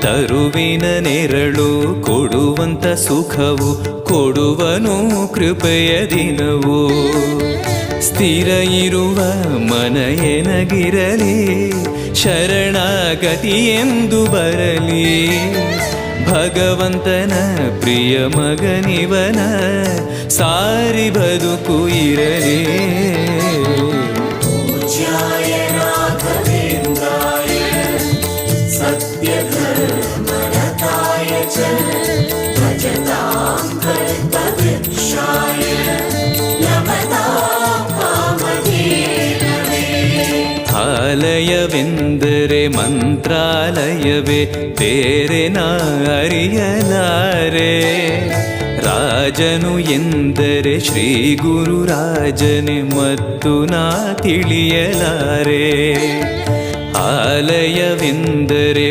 ತರುವಿನ ನೆರಳು ಕೊಡುವಂತ ಸುಖವು ಕೊಡುವನು ಕೃಪೆಯ ದಿನವು. ಸ್ಥಿರ ಇರುವ ಮನ ಎನಗಿರಲಿ ಶರಣಾಗತಿ ಎಂದು ಬರಲಿ. ಭಗವಂತನ ಪ್ರಿಯ ಮಗನಿವನ ಸಾರಿ ಬದುಕು ಇರಲಿ. ಆಲಯವೆಂದರೆ ಮಂತ್ರಾಲಯವೇ ಬೇರೆ ನಾ ಅರಿಯಲಾರೆ. ರಾಜನು ಎಂದರೆ ಶ್ರೀ ಗುರುರಾಜನೇ ಮತ್ತು ನಾ ತಿಳಿಯಲಾರೆ. ಆಲಯವೆಂದರೆ